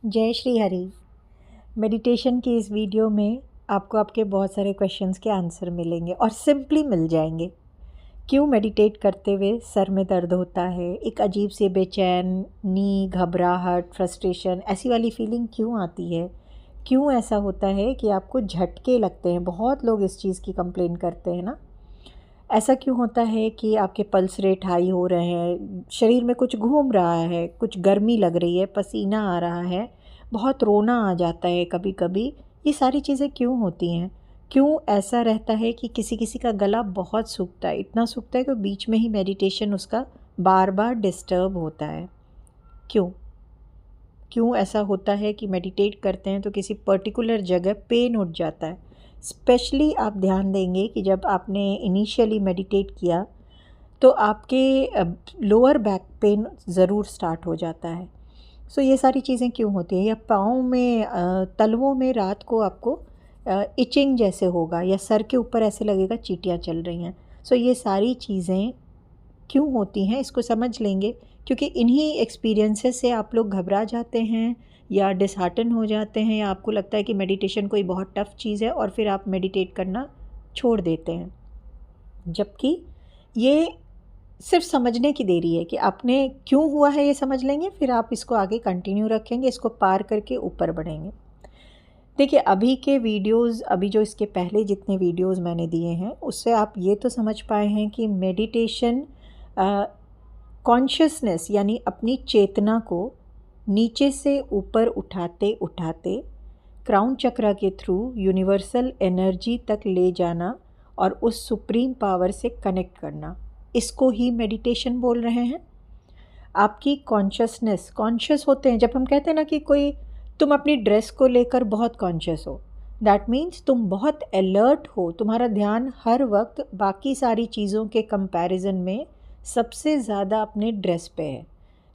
जय श्री हरि। मेडिटेशन की इस वीडियो में आपको आपके बहुत सारे क्वेश्चंस के आंसर मिलेंगे और सिंपली मिल जाएंगे। क्यों मेडिटेट करते हुए सर में दर्द होता है, एक अजीब सी बेचैनी, घबराहट, फ्रस्ट्रेशन, ऐसी वाली फीलिंग क्यों आती है, क्यों ऐसा होता है कि आपको झटके लगते हैं। बहुत लोग इस चीज़ की कंप्लेन करते हैं ना। ऐसा क्यों होता है कि आपके पल्स रेट हाई हो रहे हैं, शरीर में कुछ घूम रहा है, कुछ गर्मी लग रही है, पसीना आ रहा है, बहुत रोना आ जाता है कभी कभी। ये सारी चीज़ें क्यों होती हैं? क्यों ऐसा रहता है कि किसी किसी का गला बहुत सूखता है, इतना सूखता है कि बीच में ही मेडिटेशन उसका बार बार डिस्टर्ब होता है? क्यों क्यों ऐसा होता है कि मेडिटेट करते हैं तो किसी पर्टिकुलर जगह पेन उठ जाता है? स्पेशली आप ध्यान देंगे कि जब आपने इनिशियली मेडिटेट किया तो आपके लोअर बैक पेन ज़रूर स्टार्ट हो जाता है। सो ये सारी चीज़ें क्यों होती हैं? या पाँव में तलवों में रात को आपको इचिंग जैसे होगा, या सर के ऊपर ऐसे लगेगा चींटियाँ चल रही हैं। सो ये सारी चीज़ें क्यों होती हैं, इसको समझ लेंगे, क्योंकि इन्हीं एक्सपीरियंसेस से आप लोग घबरा जाते हैं या डिसहार्टन हो जाते हैं, या आपको लगता है कि मेडिटेशन कोई बहुत टफ़ चीज़ है और फिर आप मेडिटेट करना छोड़ देते हैं। जबकि ये सिर्फ समझने की देरी है कि आपने क्यों हुआ है, ये समझ लेंगे, फिर आप इसको आगे कंटिन्यू रखेंगे, इसको पार करके ऊपर बढ़ेंगे। देखिए, अभी के वीडियोस, अभी जो इसके पहले जितने वीडियोस मैंने दिए हैं, उससे आप ये तो समझ पाए हैं कि मेडिटेशन कॉन्शियसनेस यानी अपनी चेतना को नीचे से ऊपर उठाते उठाते क्राउन चक्रा के थ्रू यूनिवर्सल एनर्जी तक ले जाना और उस सुप्रीम पावर से कनेक्ट करना, इसको ही मेडिटेशन बोल रहे हैं। आपकी कॉन्शियसनेस, कॉन्शियस होते हैं जब हम कहते हैं ना कि कोई, तुम अपनी ड्रेस को लेकर बहुत कॉन्शियस हो, दैट मीन्स तुम बहुत अलर्ट हो, तुम्हारा ध्यान हर वक्त बाकी सारी चीज़ों के कंपैरिजन में सबसे ज़्यादा अपने ड्रेस पे है।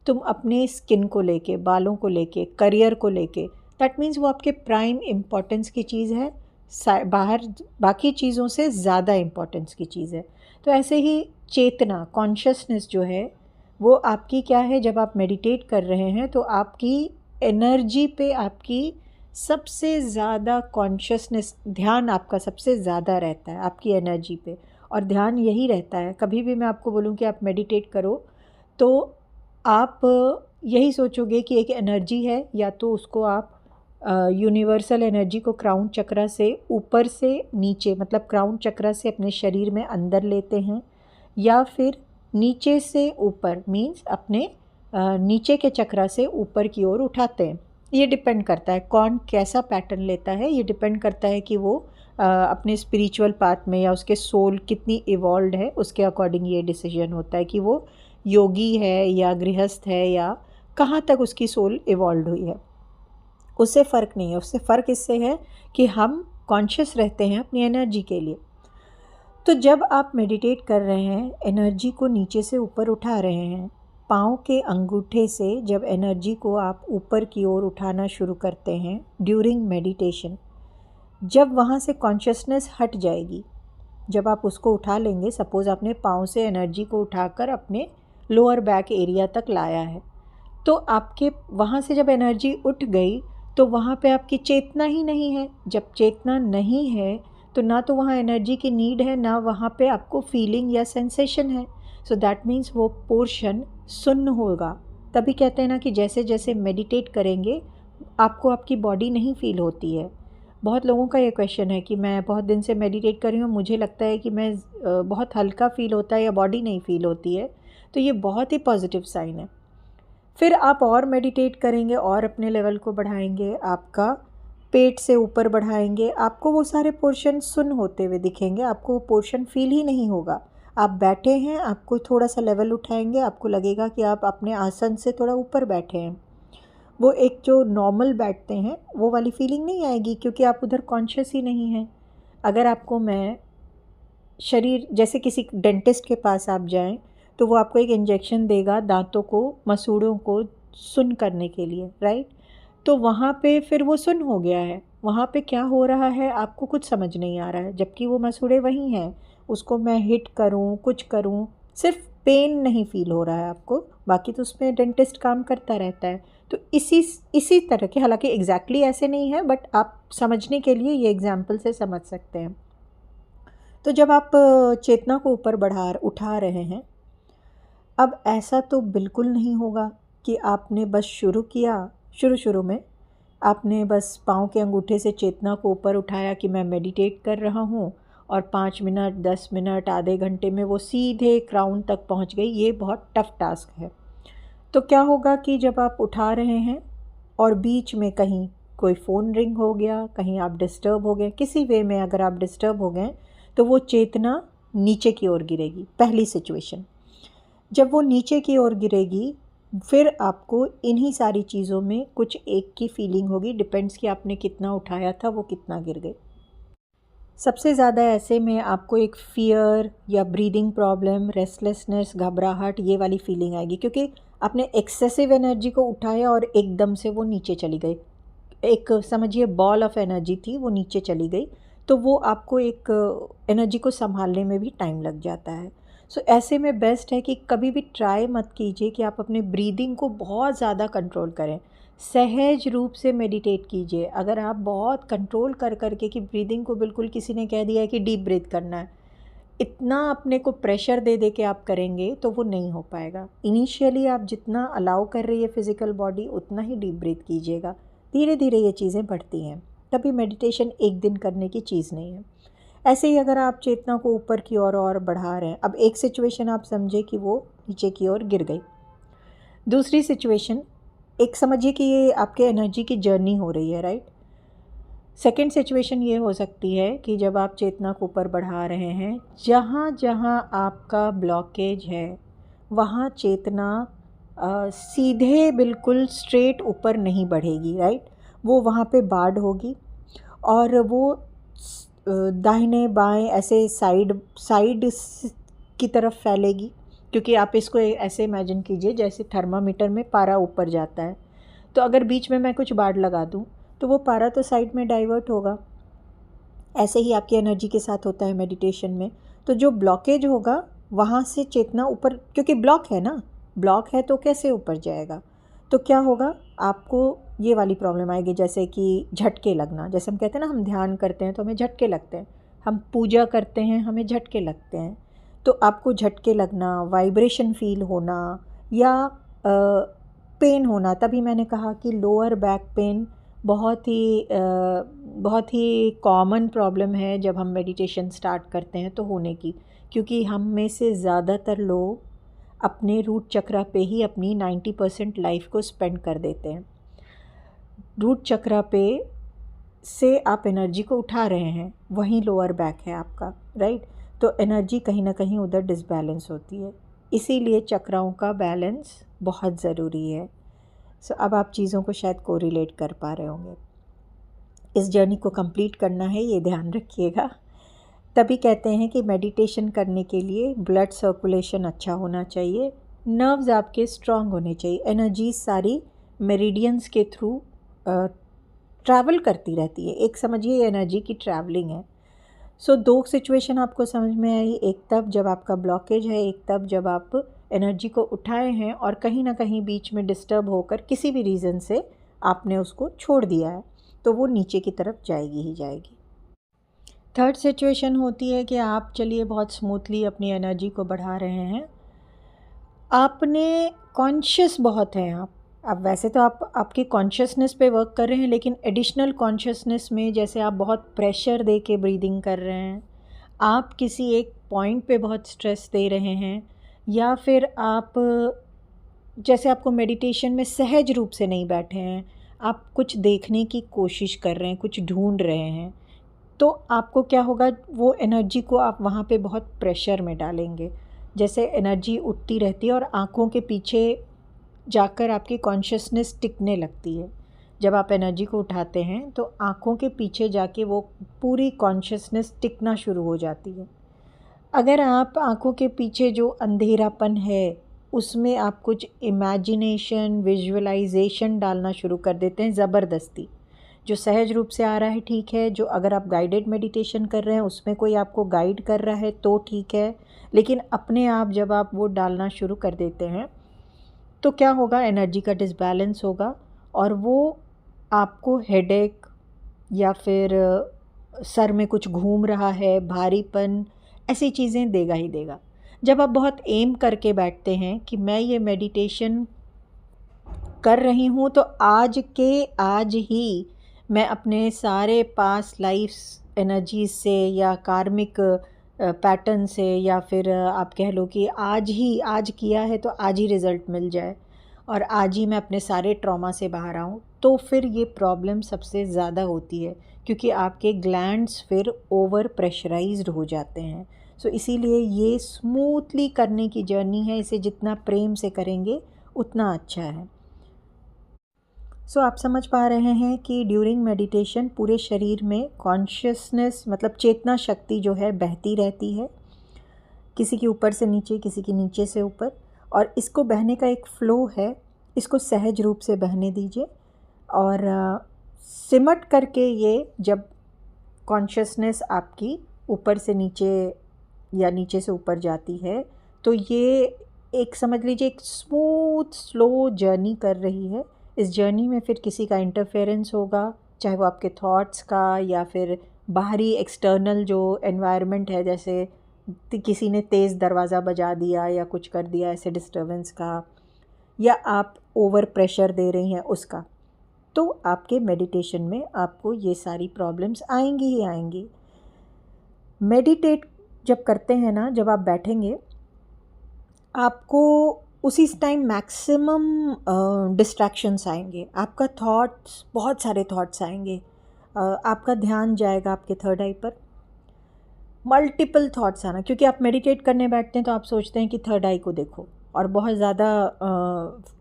तुम अपने स्किन को लेके, बालों को लेके, करियर को लेके, दैट मीन्स वो आपके प्राइम इम्पोर्टेंस की चीज़ है, बाहर बाकी चीज़ों से ज़्यादा इम्पोर्टेंस की चीज़ है। तो ऐसे ही चेतना, कॉन्शियसनेस जो है, वो आपकी क्या है, जब आप मेडिटेट कर रहे हैं तो आपकी एनर्जी पे, आपकी सबसे ज़्यादा कॉन्शियसनेस, ध्यान आपका सबसे ज़्यादा रहता है आपकी एनर्जी पे। और ध्यान यही रहता है, कभी भी मैं आपको बोलूँ कि आप मेडिटेट करो तो आप यही सोचोगे कि एक एनर्जी है, या तो उसको आप यूनिवर्सल एनर्जी को क्राउन चक्रा से ऊपर से नीचे, मतलब क्राउन चक्रा से अपने शरीर में अंदर लेते हैं, या फिर नीचे से ऊपर मीन्स अपने नीचे के चक्रा से ऊपर की ओर उठाते हैं। ये डिपेंड करता है कौन कैसा पैटर्न लेता है, ये डिपेंड करता है कि वो अपने स्पिरिचुअल पाथ में या उसके सोल कितनी इवॉल्व है, उसके अकॉर्डिंग ये डिसीजन होता है कि वो योगी है या गृहस्थ है, या कहाँ तक उसकी सोल इवॉल्व हुई है। उससे फ़र्क नहीं है, उससे फ़र्क इससे है कि हम कॉन्शियस रहते हैं अपनी एनर्जी के लिए। तो जब आप मेडिटेट कर रहे हैं, एनर्जी को नीचे से ऊपर उठा रहे हैं, पाँव के अंगूठे से जब एनर्जी को आप ऊपर की ओर उठाना शुरू करते हैं ड्यूरिंग मेडिटेशन, जब वहाँ से कॉन्शियसनेस हट जाएगी, जब आप उसको उठा लेंगे, सपोज़ आपने पाँव से एनर्जी को उठाकर अपने लोअर बैक एरिया तक लाया है, तो आपके वहाँ से जब एनर्जी उठ गई तो वहाँ पे आपकी चेतना ही नहीं है। जब चेतना नहीं है तो ना तो वहाँ एनर्जी की नीड है, ना वहाँ पे आपको फीलिंग या सेंसेशन है। सो दैट मीन्स वो पोर्शन शून्य होगा। तभी कहते हैं ना कि जैसे जैसे मेडिटेट करेंगे आपको आपकी बॉडी नहीं फील होती है। बहुत लोगों का ये क्वेश्चन है कि मैं बहुत दिन से मेडिटेट कर रही हूँ, मुझे लगता है कि मैं बहुत हल्का फील होता है या बॉडी नहीं फील होती है। तो ये बहुत ही पॉजिटिव साइन है। फिर आप और मेडिटेट करेंगे और अपने लेवल को बढ़ाएंगे, आपका पेट से ऊपर बढ़ाएंगे, आपको वो सारे पोर्शन सुन्न होते हुए दिखेंगे, आपको वो पोर्शन फील ही नहीं होगा। आप बैठे हैं, आपको थोड़ा सा लेवल उठाएंगे, आपको लगेगा कि आप अपने आसन से थोड़ा ऊपर बैठे हैं। वो एक जो नॉर्मल बैठते हैं वो वाली फीलिंग नहीं आएगी, क्योंकि आप उधर कॉन्शियस ही नहीं हैं। अगर आपको मैं शरीर, जैसे किसी डेंटिस्ट के पास आप जाएं तो वो आपको एक इंजेक्शन देगा दांतों को, मसूड़ों को सुन्न करने के लिए, राइट? तो वहाँ पे फिर वो सुन्न हो गया है, वहाँ पे क्या हो रहा है आपको कुछ समझ नहीं आ रहा है, जबकि वो मसूड़े वहीं हैं। उसको मैं हिट करूँ, कुछ करूँ, सिर्फ पेन नहीं फील हो रहा है आपको, बाकी तो उसमें डेंटिस्ट काम करता रहता है। तो इसी तरह के, हालांकि एग्जैक्टली ऐसे नहीं है, बट आप समझने के लिए ये एग्जाम्पल से समझ सकते हैं। तो जब आप चेतना को ऊपर उठा रहे हैं, अब ऐसा तो बिल्कुल नहीं होगा कि आपने बस शुरू किया, शुरू में आपने बस पाँव के अंगूठे से चेतना को ऊपर उठाया कि मैं मेडिटेट कर रहा हूँ, और 5 मिनट, 10 मिनट, आधे घंटे में वो सीधे क्राउन तक पहुँच गई। ये बहुत टफ टास्क है। तो क्या होगा कि जब आप उठा रहे हैं और बीच में कहीं कोई फ़ोन रिंग हो गया, कहीं आप डिस्टर्ब हो गए, किसी वे में अगर आप डिस्टर्ब हो गए, तो वो चेतना नीचे की ओर गिरेगी। पहली सिचुएशन, जब वो नीचे की ओर गिरेगी, फिर आपको इन्हीं सारी चीज़ों में कुछ एक की फीलिंग होगी, डिपेंड्स कि आपने कितना उठाया था, वो कितना गिर गई। सबसे ज़्यादा ऐसे में आपको एक फ़ियर या ब्रीदिंग प्रॉब्लम, रेस्टलेसनेस, घबराहट, ये वाली फीलिंग आएगी, क्योंकि आपने एक्सेसिव एनर्जी को उठाया और एकदम से वो नीचे चली गई। एक समझिए बॉल ऑफ एनर्जी थी, वो नीचे चली गई, तो वो आपको एक एनर्जी को संभालने में भी टाइम लग जाता है। सो ऐसे में बेस्ट है कि कभी भी ट्राई मत कीजिए कि आप अपने ब्रीदिंग को बहुत ज़्यादा कंट्रोल करें। सहज रूप से मेडिटेट कीजिए। अगर आप बहुत कंट्रोल कर करके कि ब्रीदिंग को बिल्कुल, किसी ने कह दिया है कि डीप ब्रीथ करना है, इतना अपने को प्रेशर दे दे के आप करेंगे तो वो नहीं हो पाएगा। इनिशियली आप जितना अलाउ कर रही है फिज़िकल बॉडी, उतना ही डीप ब्रीथ कीजिएगा। धीरे धीरे ये चीज़ें बढ़ती हैं। कभी मेडिटेशन एक दिन करने की चीज़ नहीं है। ऐसे ही अगर आप चेतना को ऊपर की ओर और बढ़ा रहे हैं, अब एक सिचुएशन आप समझे कि वो नीचे की ओर गिर गई। दूसरी सिचुएशन, एक समझिए कि ये आपके एनर्जी की जर्नी हो रही है, राइट। सेकेंड सिचुएशन ये हो सकती है कि जब आप चेतना को ऊपर बढ़ा रहे हैं, जहाँ जहाँ आपका ब्लॉकेज है वहाँ चेतना सीधे बिल्कुल स्ट्रेट ऊपर नहीं बढ़ेगी, राइट। वो वहाँ पे बाढ़ होगी और वो दाहिने बाएं ऐसे साइड की तरफ फैलेगी, क्योंकि आप इसको ऐसे इमेजिन कीजिए जैसे थर्मामीटर में पारा ऊपर जाता है। तो अगर बीच में मैं कुछ बाड़ लगा दूं तो वो पारा तो साइड में डाइवर्ट होगा। ऐसे ही आपकी एनर्जी के साथ होता है मेडिटेशन में। तो जो ब्लॉकेज होगा वहाँ से चेतना ऊपर, क्योंकि ब्लॉक है ना, ब्लॉक है तो कैसे ऊपर जाएगा। तो क्या होगा, आपको ये वाली प्रॉब्लम आएगी, जैसे कि झटके लगना। जैसे हम कहते हैं ना, हम ध्यान करते हैं तो हमें झटके लगते हैं, हम पूजा करते हैं हमें झटके लगते हैं। तो आपको झटके लगना, वाइब्रेशन फील होना, या पेन होना। तभी मैंने कहा कि लोअर बैक पेन बहुत ही कॉमन प्रॉब्लम है जब हम मेडिटेशन स्टार्ट करते हैं तो होने की, क्योंकि हम में से ज़्यादातर लोग अपने रूट चक्रा पे ही अपनी 90% लाइफ को स्पेंड कर देते हैं। रूट चक्रा पे से आप एनर्जी को उठा रहे हैं, वहीं लोअर बैक है आपका, राइट। तो एनर्जी कहीं ना कहीं उधर डिसबैलेंस होती है, इसीलिए चक्राओं का बैलेंस बहुत ज़रूरी है। सो अब आप चीज़ों को शायद कोरिलेट कर पा रहे होंगे। इस जर्नी को कंप्लीट करना है, ये ध्यान रखिएगा। तभी कहते हैं कि मेडिटेशन करने के लिए ब्लड सर्कुलेशन अच्छा होना चाहिए, नर्व्स आपके स्ट्रांग होने चाहिए, एनर्जी सारी मेरिडियंस के थ्रू ट्रैवल करती रहती है। एक समझिए एनर्जी की ट्रैवलिंग है। सो दो सिचुएशन आपको समझ में आई, एक तब जब आपका ब्लॉकेज है, एक तब जब आप एनर्जी को उठाए हैं और कहीं ना कहीं बीच में डिस्टर्ब होकर किसी भी रीज़न से आपने उसको छोड़ दिया है, तो वो नीचे की तरफ जाएगी ही जाएगी। थर्ड सिचुएशन होती है कि आप चलिए बहुत स्मूथली अपनी एनर्जी को बढ़ा रहे हैं, आपने कॉन्शियस बहुत हैं आप। अब वैसे तो आप आपकी कॉन्शियसनेस पे वर्क कर रहे हैं, लेकिन एडिशनल कॉन्शियसनेस में जैसे आप बहुत प्रेशर दे के ब्रीदिंग कर रहे हैं, आप किसी एक पॉइंट पे बहुत स्ट्रेस दे रहे हैं, या फिर आप जैसे आपको मेडिटेशन में सहज रूप से नहीं बैठे हैं, आप कुछ देखने की कोशिश कर रहे हैं, कुछ ढूंढ रहे हैं, तो आपको क्या होगा, वो एनर्जी को आप वहाँ पे बहुत प्रेशर में डालेंगे। जैसे एनर्जी उठती रहती है और आँखों के पीछे जाकर आपकी कॉन्शियसनेस टिकने लगती है। जब आप एनर्जी को उठाते हैं तो आँखों के पीछे जाके वो पूरी कॉन्शियसनेस टिकना शुरू हो जाती है। अगर आप आँखों के पीछे जो अंधेरापन है उसमें आप कुछ इमेजिनेशन, विजुअलाइजेशन डालना शुरू कर देते हैं ज़बरदस्ती, जो सहज रूप से आ रहा है ठीक है, जो अगर आप गाइडेड मेडिटेशन कर रहे हैं उसमें कोई आपको गाइड कर रहा है तो ठीक है, लेकिन अपने आप जब आप वो डालना शुरू कर देते हैं तो क्या होगा, एनर्जी का डिसबैलेंस होगा और वो आपको हेडेक या फिर सर में कुछ घूम रहा है, भारीपन, ऐसी चीज़ें देगा ही देगा। जब आप बहुत एम करके बैठते हैं कि मैं ये मेडिटेशन कर रही हूँ तो आज के आज ही मैं अपने सारे पास्ट लाइफ्स एनर्जीज से या कार्मिक पैटर्न से या फिर आप कह लो कि आज किया है तो आज ही रिज़ल्ट मिल जाए और आज ही मैं अपने सारे ट्रॉमा से बाहर आऊँ, तो फिर ये प्रॉब्लम सबसे ज़्यादा होती है क्योंकि आपके ग्लैंड्स फिर ओवर प्रेशराइज्ड हो जाते हैं। सो इसीलिए ये स्मूथली करने की जर्नी है, इसे जितना प्रेम से करेंगे उतना अच्छा है। सो आप समझ पा रहे हैं कि ड्यूरिंग मेडिटेशन पूरे शरीर में कॉन्शियसनेस मतलब चेतना शक्ति जो है बहती रहती है, किसी के ऊपर से नीचे, किसी के नीचे से ऊपर, और इसको बहने का एक फ़्लो है, इसको सहज रूप से बहने दीजिए। और सिमट करके ये जब कॉन्शियसनेस आपकी ऊपर से नीचे या नीचे से ऊपर जाती है तो ये एक समझ लीजिए एक स्मूथ स्लो जर्नी कर रही है। इस जर्नी में फिर किसी का इंटरफेरेंस होगा, चाहे वो आपके थॉट्स का या फिर बाहरी एक्सटर्नल जो एनवायरनमेंट है, जैसे किसी ने तेज़ दरवाज़ा बजा दिया या कुछ कर दिया ऐसे डिस्टर्बेंस का, या आप ओवर प्रेशर दे रही हैं उसका, तो आपके मेडिटेशन में आपको ये सारी प्रॉब्लम्स आएंगी ही आएंगी। मेडिटेट जब करते हैं ना, जब आप बैठेंगे आपको उसी टाइम मैक्सिमम डिस्ट्रैक्शंस आएंगे, आपका थॉट्स, बहुत सारे थॉट्स आएंगे, आपका ध्यान जाएगा आपके थर्ड आई पर, मल्टीपल थॉट्स आना, क्योंकि आप मेडिटेट करने बैठते हैं तो आप सोचते हैं कि थर्ड आई को देखो, और बहुत ज़्यादा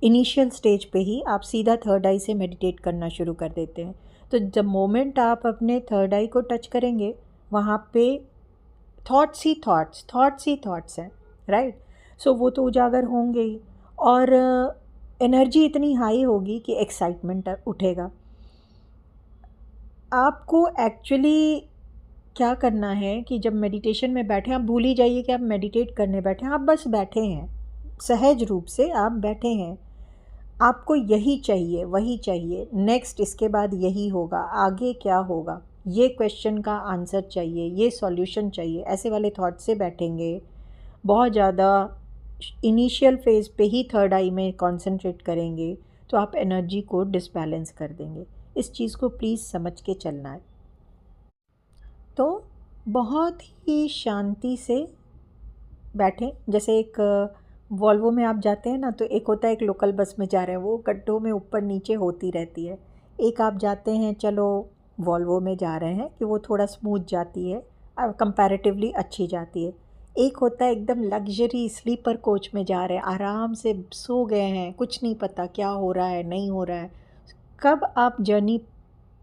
इनिशियल स्टेज पे ही आप सीधा थर्ड आई से मेडिटेट करना शुरू कर देते हैं। तो जब मोमेंट आप अपने थर्ड आई को टच करेंगे वहाँ पे थॉट्स ही थॉट्स हैं, राइट। सो वो तो उजागर होंगे ही, और एनर्जी इतनी हाई होगी कि एक्साइटमेंट उठेगा। आपको एक्चुअली क्या करना है कि जब मेडिटेशन में बैठे, आप भूल ही जाइए कि आप मेडिटेट करने बैठे हैं, आप बस बैठे हैं, सहज रूप से आप बैठे हैं। आपको यही चाहिए, वही चाहिए, नेक्स्ट इसके बाद यही होगा, आगे क्या होगा, ये क्वेश्चन का आंसर चाहिए, ये सॉल्यूशन चाहिए, ऐसे वाले थॉट से बैठेंगे। बहुत ज़्यादा इनिशियल फेज़ पे ही थर्ड आई में कंसंट्रेट करेंगे तो आप एनर्जी को डिसबैलेंस कर देंगे। इस चीज़ को प्लीज़ समझ के चलना है। तो बहुत ही शांति से बैठें। जैसे एक वॉल्वो में आप जाते हैं ना, तो एक होता है एक लोकल बस में जा रहे हैं, वो गड्ढों में ऊपर नीचे होती रहती है। एक आप जाते हैं, चलो वॉल्वो में जा रहे हैं कि वो थोड़ा स्मूथ जाती है, कंपैरेटिवली अच्छी जाती है। एक होता है एकदम लग्जरी स्लीपर कोच में जा रहे हैं, आराम से सो गए हैं, कुछ नहीं पता क्या हो रहा है नहीं हो रहा है, कब आप जर्नी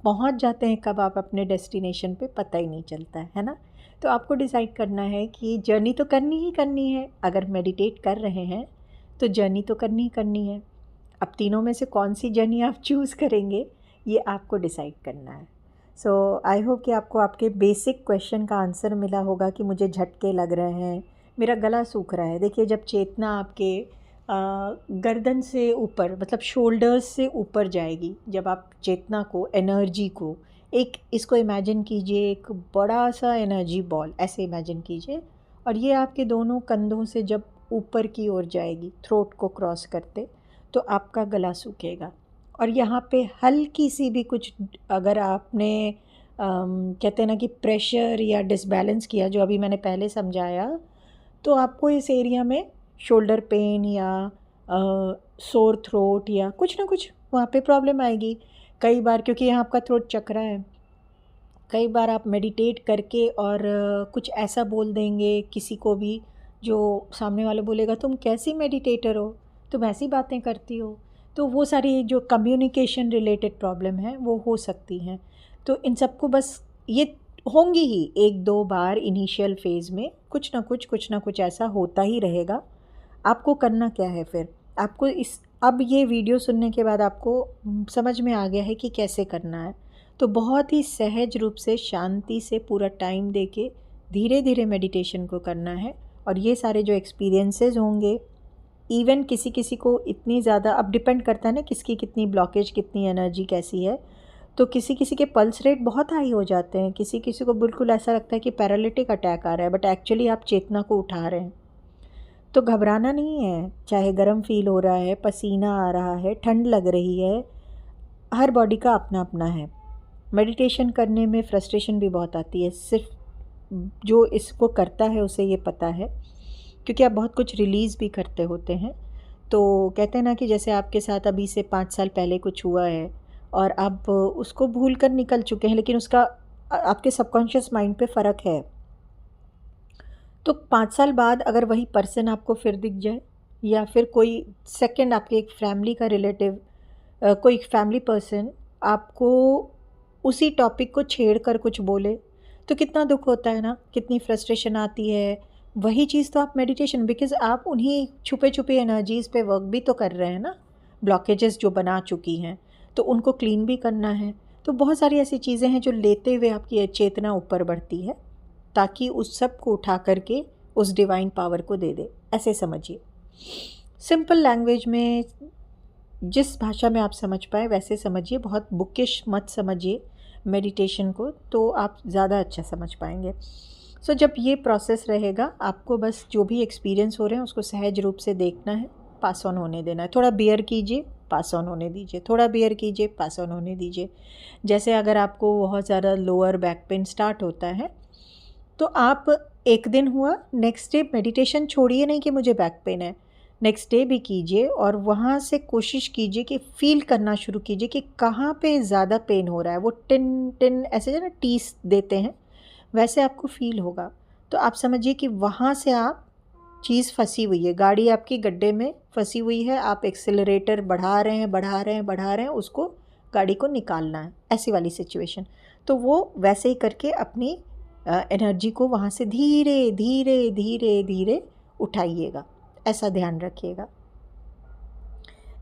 पहुंच जाते हैं, कब आप अपने डेस्टिनेशन पे पता ही नहीं चलता है ना। तो आपको डिसाइड करना है कि जर्नी तो करनी ही करनी है। अगर मेडिटेट कर रहे हैं तो जर्नी तो करनी ही करनी है। अब तीनों में से कौन सी जर्नी आप चूज़ करेंगे ये आपको डिसाइड करना है। सो आई होप कि आपको आपके बेसिक क्वेश्चन का आंसर मिला होगा कि मुझे झटके लग रहे हैं, मेरा गला सूख रहा है। देखिए, जब चेतना आपके गर्दन से ऊपर मतलब शोल्डर्स से ऊपर जाएगी, जब आप चेतना को, एनर्जी को, एक इसको इमेजिन कीजिए, एक बड़ा सा एनर्जी बॉल ऐसे इमेजिन कीजिए, और ये आपके दोनों कंधों से जब ऊपर की ओर जाएगी थ्रोट को क्रॉस करते, तो आपका गला सूखेगा। और यहाँ पे हल्की सी भी कुछ अगर आपने कहते हैं ना कि प्रेशर या डिसबैलेंस किया, जो अभी मैंने पहले समझाया, तो आपको इस एरिया में शोल्डर पेन या सोर थ्रोट या कुछ ना कुछ वहाँ पे प्रॉब्लम आएगी। कई बार क्योंकि यहाँ आपका थ्रोट चक्रा है, कई बार आप मेडिटेट करके और कुछ ऐसा बोल देंगे किसी को भी, जो सामने वाला बोलेगा तुम कैसी मेडिटेटर हो, तुम ऐसी बातें करती हो। तो वो सारी जो कम्युनिकेशन रिलेटेड प्रॉब्लम है वो हो सकती हैं। तो इन सबको बस ये होंगी ही, एक दो बार इनिशियल फेज़ में कुछ ना कुछ ऐसा होता ही रहेगा। आपको करना क्या है फिर, आपको अब ये वीडियो सुनने के बाद आपको समझ में आ गया है कि कैसे करना है। तो बहुत ही सहज रूप से शांति से पूरा टाइम देके धीरे धीरे मेडिटेशन को करना है। और ये सारे जो एक्सपीरियंसेस होंगे इवन किसी किसी को इतनी ज़्यादा, अब डिपेंड करता है ना किसकी कितनी ब्लॉकेज, कितनी एनर्जी कैसी है, तो किसी किसी के पल्स रेट बहुत हाई हो जाते हैं, किसी किसी को बिल्कुल ऐसा लगता है कि पैरालिटिक अटैक आ रहा है, बट एक्चुअली आप चेतना को उठा रहे हैं। तो घबराना नहीं है, चाहे गर्म फील हो रहा है, पसीना आ रहा है, ठंड लग रही है, हर बॉडी का अपना अपना है। मेडिटेशन करने में फ्रस्ट्रेशन भी बहुत आती है, सिर्फ जो इसको करता है उसे ये पता है, क्योंकि आप बहुत कुछ रिलीज़ भी करते होते हैं। तो कहते हैं ना कि जैसे आपके साथ अभी से 5 साल पहले कुछ हुआ है और आप उसको भूल कर निकल चुके हैं, लेकिन उसका आपके सबकॉन्शियस माइंड पे फ़र्क है। तो 5 साल बाद अगर वही पर्सन आपको फिर दिख जाए, या फिर कोई सेकंड आपके एक फैमिली का रिलेटिव, कोई फैमिली पर्सन आपको उसी टॉपिक को छेड़ कर कुछ बोले, तो कितना दुख होता है ना, कितनी फ्रस्ट्रेशन आती है। वही चीज़ तो आप मेडिटेशन, बिकॉज़ आप उन्हीं छुपे छुपे एनर्जीज़ पे वर्क भी तो कर रहे हैं ना, ब्लॉकेजेस जो बना चुकी हैं, तो उनको क्लीन भी करना है। तो बहुत सारी ऐसी चीज़ें हैं जो लेते हुए आपकी चेतना ऊपर बढ़ती है, ताकि उस सब को उठा करके उस डिवाइन पावर को दे दे। ऐसे समझिए, सिंपल लैंग्वेज में, जिस भाषा में आप समझ पाए वैसे समझिए, बहुत बुकिश मत समझिए मेडिटेशन को, तो आप ज़्यादा अच्छा समझ पाएंगे। सो जब ये प्रोसेस रहेगा, आपको बस जो भी एक्सपीरियंस हो रहे हैं उसको सहज रूप से देखना है, पास ऑन होने देना है। थोड़ा बियर कीजिए, पास ऑन होने दीजिए, थोड़ा बियर कीजिए, पास ऑन होने दीजिए। जैसे अगर आपको बहुत ज़्यादा लोअर बैक पेन स्टार्ट होता है, तो आप एक दिन हुआ, नेक्स्ट डे मेडिटेशन छोड़िए नहीं कि मुझे बैक पेन है, नेक्स्ट डे भी कीजिए, और वहाँ से कोशिश कीजिए कि फ़ील करना शुरू कीजिए कि कहाँ पे ज़्यादा पेन हो रहा है। वो टिन टिन ऐसे जो ना टीस देते हैं, वैसे आपको फ़ील होगा। तो आप समझिए कि वहाँ से आप चीज़ फंसी हुई है, गाड़ी आपकी गड्ढे में फंसी हुई है, आप एक्सेलरेटर बढ़ा रहे हैं, बढ़ा रहे हैं, बढ़ा रहे हैं, उसको गाड़ी को निकालना है, ऐसी वाली सिचुएशन। तो वो वैसे ही करके अपनी एनर्जी को वहाँ से धीरे धीरे धीरे धीरे उठाइएगा, ऐसा ध्यान रखिएगा।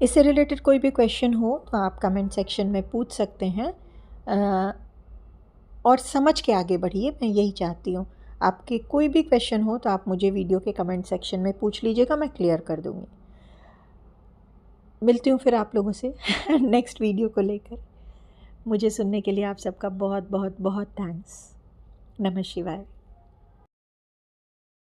इससे रिलेटेड कोई भी क्वेश्चन हो तो आप कमेंट सेक्शन में पूछ सकते हैं, और समझ के आगे बढ़िए, मैं यही चाहती हूँ। आपके कोई भी क्वेश्चन हो तो आप मुझे वीडियो के कमेंट सेक्शन में पूछ लीजिएगा, मैं क्लियर कर दूँगी। मिलती हूँ फिर आप लोगों से नेक्स्ट वीडियो को लेकर। मुझे सुनने के लिए आप सबका बहुत बहुत बहुत थैंक्स। नमः शिवाय।